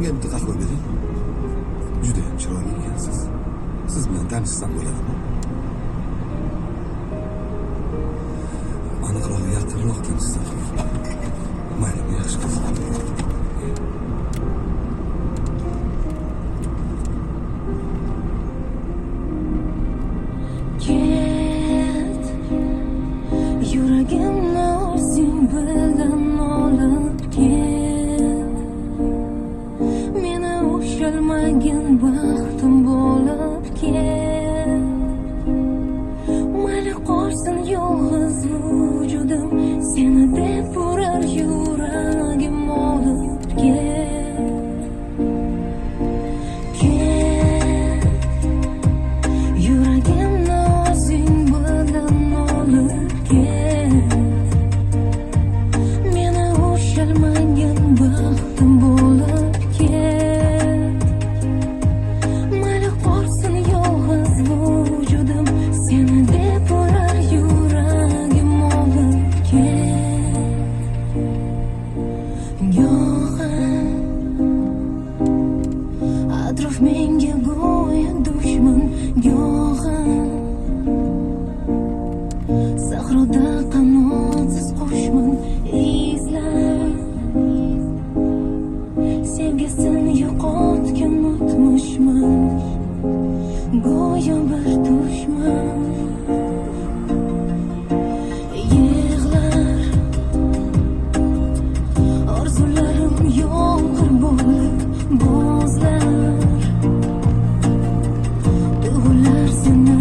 menga bitta qahva bering. Juda ham chiroyli ekansiz. Siz bilan tanishsam bo'ladimi? Aniqroq, yaqinroq tanishsam. Mayli, yaxshi qiz. Ket, yuragimni o'zing bilan olib ket. Meni ushalmagan baxtim bo'lib ket. Mayli qolsin yolg'iz vujudim, seni deb urar yuragim olib ket. Ket, yuragimni o'zing bilan olib ket. Meni ushalmagan baxtim bo'lib ket. Mayli qolsin yolg'iz vujudim, seni deb urar yuragim olib ket. Go'yo atrof menga go'yo dushman, go'yo sahroda qanotsiz qushman, izlab sevgisini yo'qotgan o'tmishman, go'yo bir dushman. Yig'lar orzularim yomg'ir bo'lib bo'zlar. Tuyg'ular seni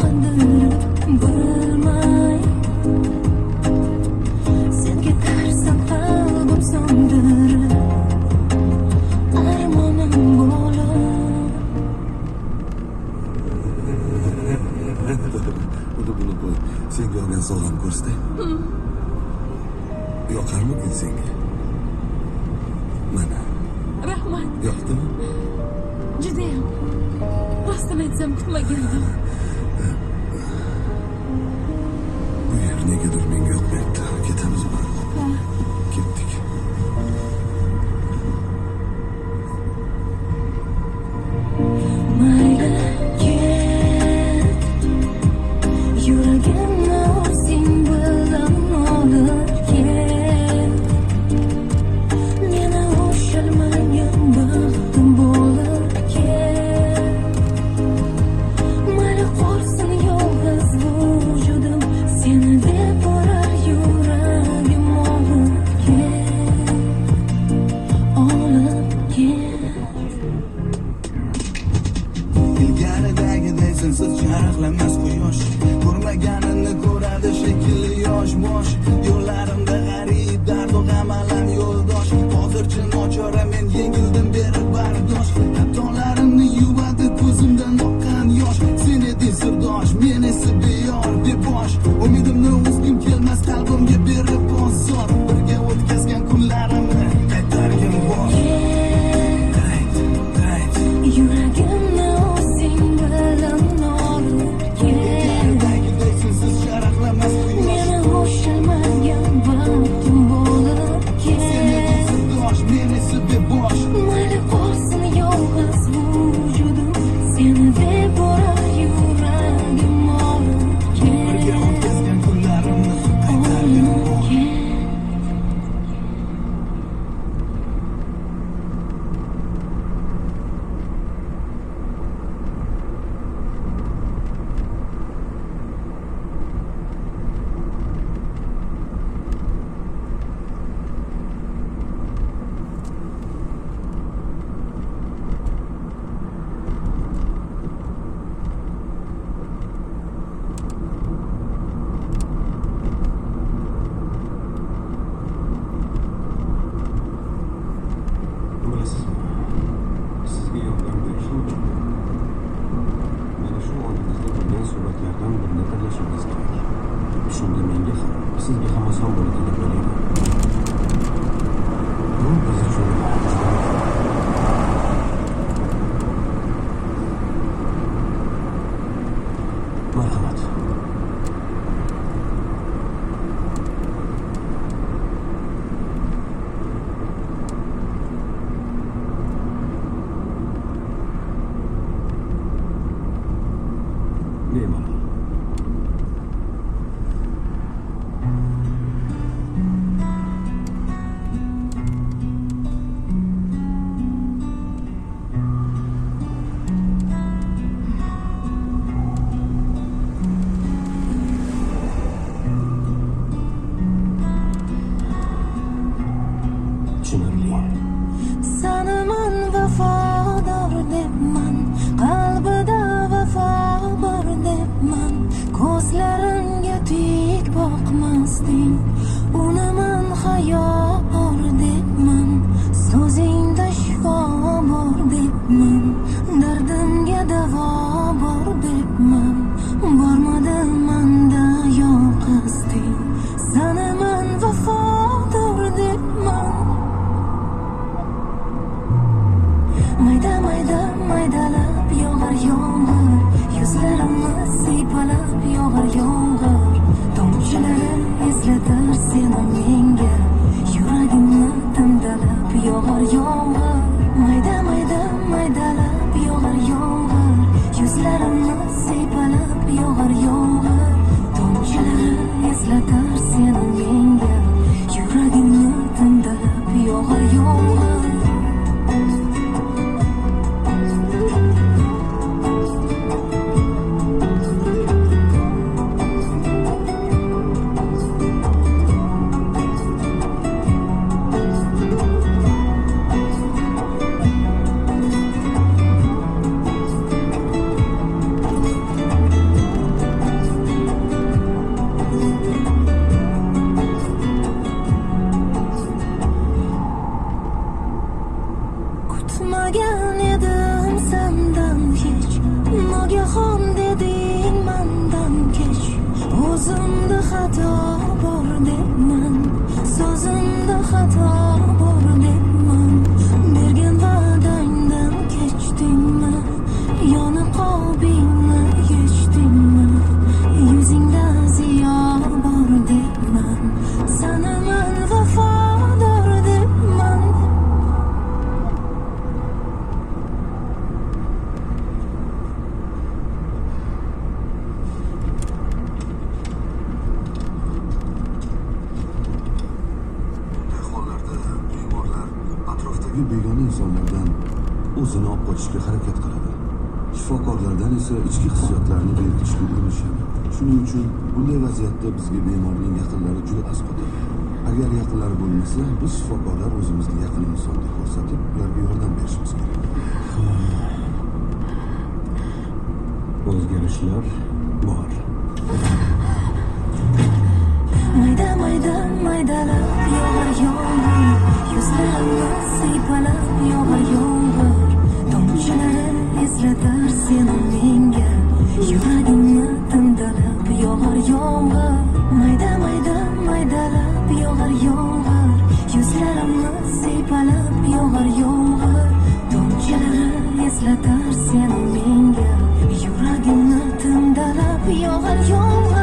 qandirib bilmay, sen ketarsan qalbim so'ndirib, armonim bo'lib. Buni qo'y. Senga olgan sovg'am ko'rsatay. Yoqarmikin senga? Mana, Rahmat, yoqdimi? judayam. Rostini aytsam kutmagandim. Bu yer negadir menga yoqmayapti. Ketamizmi? Ketdik. Mayli ket, yuragimni o'zing bilan olib ket. Meni ushalmagan baxtim bo'lib ket. Mayli qolsin yolg'iz vujudim, seni deb urar yuragim olib ket. Olib ket. Ilgaridagiday sinsiz charaqlamas quyosh, ko'rmaganini ko'radi shekilli yosh bosh. Yo'llarimda g'arib dardu g'amalam yo'ldosh. Hozircha nochora men yengildim berib bardosh. Xatolarimni yuvadi ko'zimdan oqqan yosh. Sen eding sirdosh, men esa beyor deb bosh. Umidimni uzgim kelmas qalbimga berib bozor. Birga o'tkazgan kunlarimni qaytargin bosh. Yuragimni o'zing bilan olib ket. Sensiz charaqlamas quyosh, Meni ushalmagan baxtim bo'lib ket. sirdosh, men esa bebosh. Mayli qolsin yolg'iz vujudim, seni deb urar yuragim olib Birga ket. o'tkazgan kunlarimni qaytargin Olib bosh. ket. Bilasizmi? Sizga yordam berishim uchun mana shu oldingizda turgan suratlardan birini tanlashingiz kerak. Shunda menga ham, sizga ham oson bo'ladi deb o'ylayman. Bu biz uchun marhamat. yoqmasding. Unaman hayor debman, so'zingda shifo bor debman, dardimga davo bor debman. Bormadi manda yoqasding, sanaman vafodor debman. Mayda mayda maydalab yog'ar yomg'ir, yuzlarimni siypalab yog'ar yomg'ir. Tomchilari eslatar seni menga, yuragimni timdalab yog'ar yomg'ir. Mayda mayda maydalab yog'ar yomg'ir, yuzlarimni siypalab yog'ar yomg'ir. Tomchilari eslatar seni menga, yuragimni timdalab yog'ar yomg'ir. Kutmagan edim sendan hech, nogahon deding mandan kech. O'zimda xato bor debman, so'zimda xato bor debman. Bergan va'dangdan kechdingmi, yoni qobingni yechdingmi? Yuzingda ziyo bor debman, sanaman vafodor debman. Hollarda bemorlar atrofdagi begona insonlardan o'zini olib qochishga harakat qiladi. Shifokorlardan esa ichki hissiyotlarni berkitishga urinishadi. Shuning uchun bunday vaziyatda bizga bemorning yaqinlari juda asqotadi. Agar yaqinlari bo'lmasa, biz shifokorlar o'zimizni yaqin insonni ko'rsatib, ularga yordam berishimiz kerak. O'zgarishlar bor. Mayda mayda maydalab yog'ar yomg'ir, yuzlarimni siypalab yog'ar yomg'ir. Tomchilari eslatar seni menga, yuragimni timdalab yog'ar yomg'ir. Mayda mayda maydalab yog'ar yomg'ir, yuzlarimni siypalab yog'ar yomg'ir. Tomchilari eslatar seni menga, yuragimni timdalab yog'ar yomg'ir.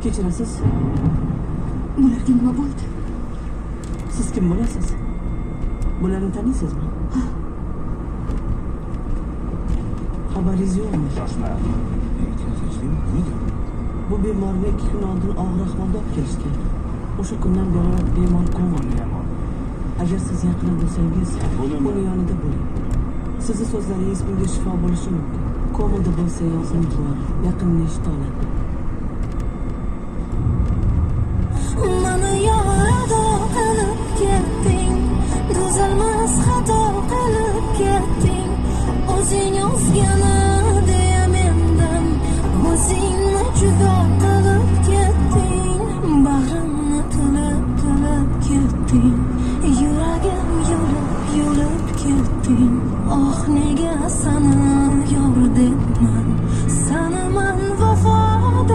Kechirasiz. Bularga nima bo'ldi? Siz kim bo'lasiz? Bularni taniysizmi? Xabaringiz yo'qmi? Bu bemorni 2 kun oldin og'ir ahvolda olib kelishgan. O'sha kundan beri bemor komada. Agar siz yaqin bo'lsangiz, uni yonida bo'ling. Sizni so'zlaringiz bunga shifo bo'lishi mumkin. Komada bo'lsa yozim bor, yaqinni eshita oladi. Mani yorado qilib ketding, tuzalmas xato qilib ketding. O'zing yozgani deya mendan o'zingni judo qilib ketding. Bag'rimni tilib ketding, yuragim yulib ketding. Oh, nega sani yor debman, sanaman vafodor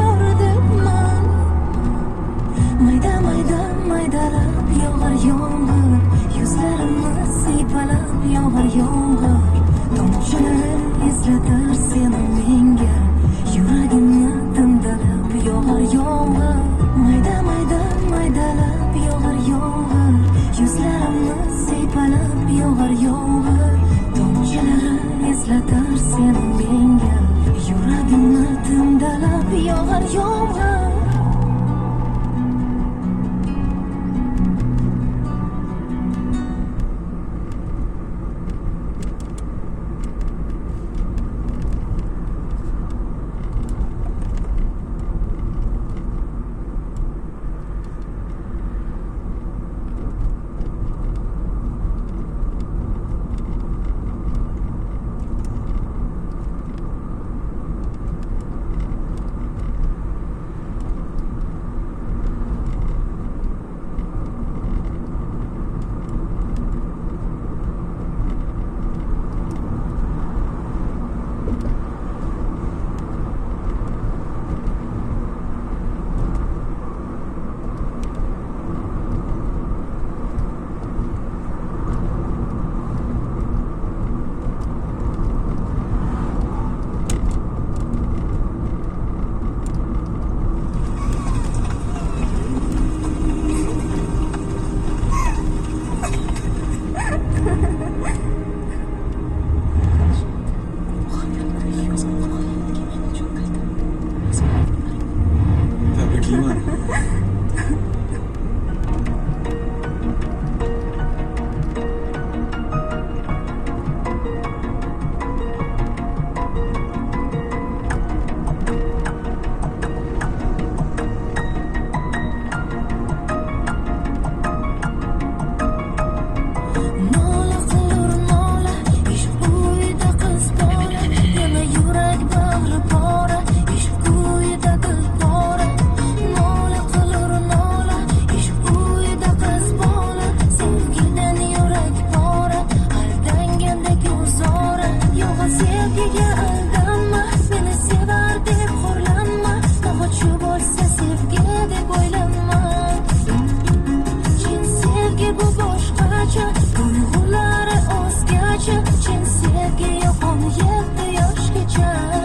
ekan